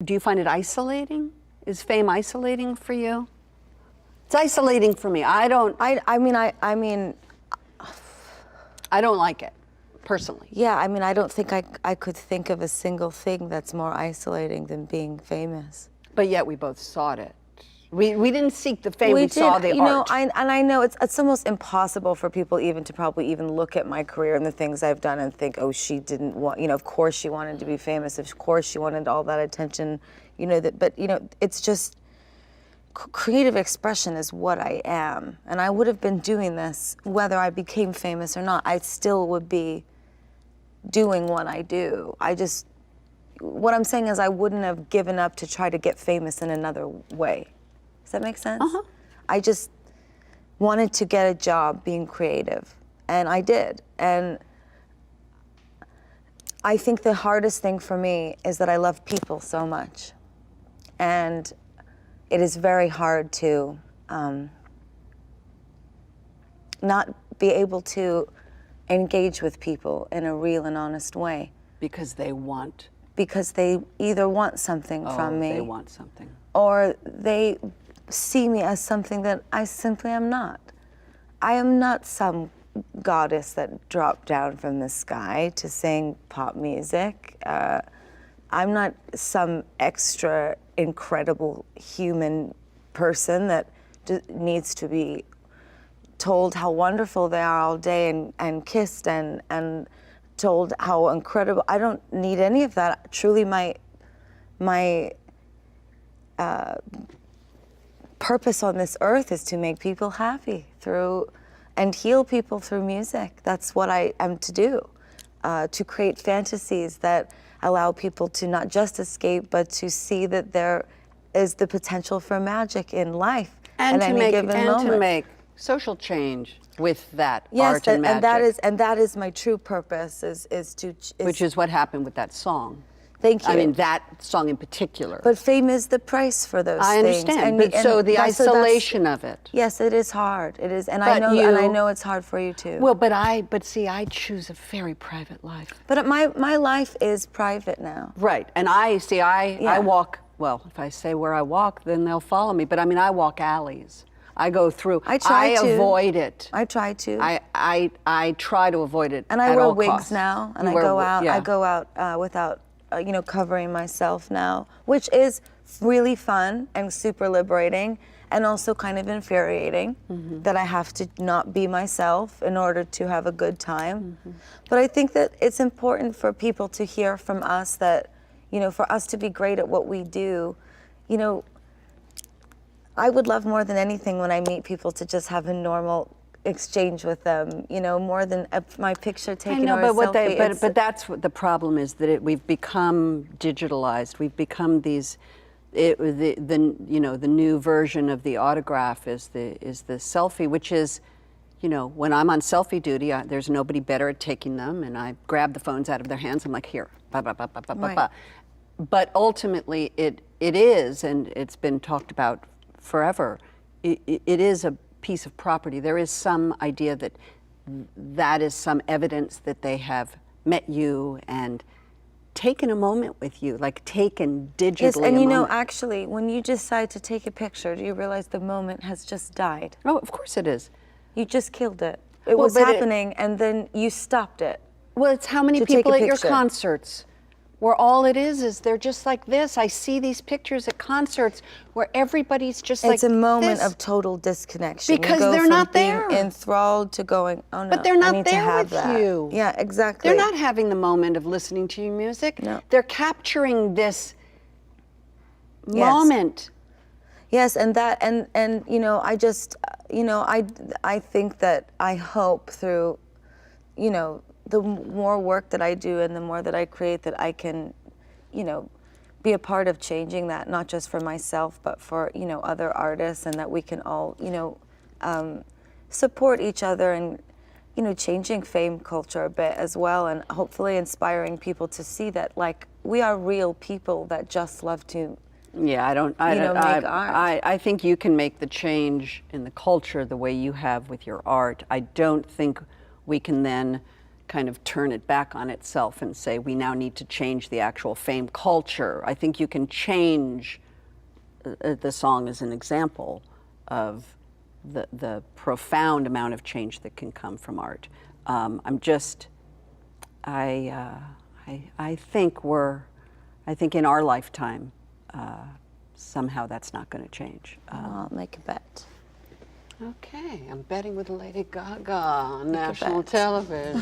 Do you find it isolating? Is fame isolating for you? It's isolating for me. I don't like it, personally. Yeah, I mean, I don't think I could think of a single thing that's more isolating than being famous. But yet we both sought it. We didn't seek the fame, we saw the art. I know it's almost impossible for people even to probably even look at my career and the things I've done and think, oh, she didn't want, of course she wanted to be famous, of course she wanted all that attention, but it's just, creative expression is what I am. And I would have been doing this whether I became famous or not. I still would be doing what I do. What I'm saying is I wouldn't have given up to try to get famous in another way. Does that make sense? Uh-huh. I just wanted to get a job being creative, and I did. And I think the hardest thing for me is that I love people so much. And it is very hard to not be able to engage with people in a real and honest way. Because they want. Because they either want something from me. They want something. Or they see me as something that I simply am not. I am not some goddess that dropped down from the sky to sing pop music. I'm not some extra incredible human person that needs to be told how wonderful they are all day and kissed and told how incredible. I don't need any of that. Truly, my purpose on this earth is to make people happy and heal people through music. That's what I am to do, to create fantasies that allow people to not just escape, but to see that there is the potential for magic in life at any given moment. And to make social change with that art and magic. And that is my true purpose, which is what happened with that song. Thank you. I mean, that song in particular. But fame is the price for those things. I understand, so the isolation of it. Yes, it is hard. It is, and I know it's hard for you too. Well, but see, I choose a very private life. But my life is private now. Right, and I walk, well, if I say where I walk, then they'll follow me, but I mean, I walk alleys. I go through. I avoid it. I try to. I try to avoid it. And I wear wear wigs costs. now, and I go out. Yeah. I go out without, covering myself now, which is really fun and super liberating, and also kind of infuriating that I have to not be myself in order to have a good time. But I think that it's important for people to hear from us that, for us to be great at what we do, I would love more than anything when I meet people to just have a normal exchange with them, more than my picture taken or a selfie. But that's what the problem is, that we've become digitalized. We've become these. The new version of the autograph is the selfie, which is, when I'm on selfie duty, there's nobody better at taking them, and I grab the phones out of their hands. I'm like, here, ba ba ba ba ba ba ba. But ultimately, it is, and it's been talked about forever. It is a piece of property. There is some idea that is some evidence that they have met you and taken a moment with you, like taken digitally. Yes, and actually, when you decide to take a picture, do you realize the moment has just died? Oh, of course it is. You just killed it. It was happening, and then you stopped it. Well, it's how many people at your concerts where all it is they're just like this. I see these pictures at concerts where everybody's just like this. It's a moment of total disconnection. Because they're not there. Being enthralled to going, oh no, but they're not I need to there have with that. you. Yeah, exactly. They're not having the moment of listening to your music. No. They're capturing this moment. Yes, and I just, I think that I hope through, the more work that I do and the more that I create, that I can, be a part of changing that, not just for myself, but for, other artists, and that we can all, support each other and, changing fame culture a bit as well, and hopefully inspiring people to see that, like, we are real people that just love to make art. I think you can make the change in the culture the way you have with your art. I don't think we can then kind of turn it back on itself and say we now need to change the actual fame culture. I think you can change the song as an example of the profound amount of change that can come from art. I think in our lifetime, somehow that's not going to change. I'll make a bet. Okay, I'm betting with Lady Gaga on national television.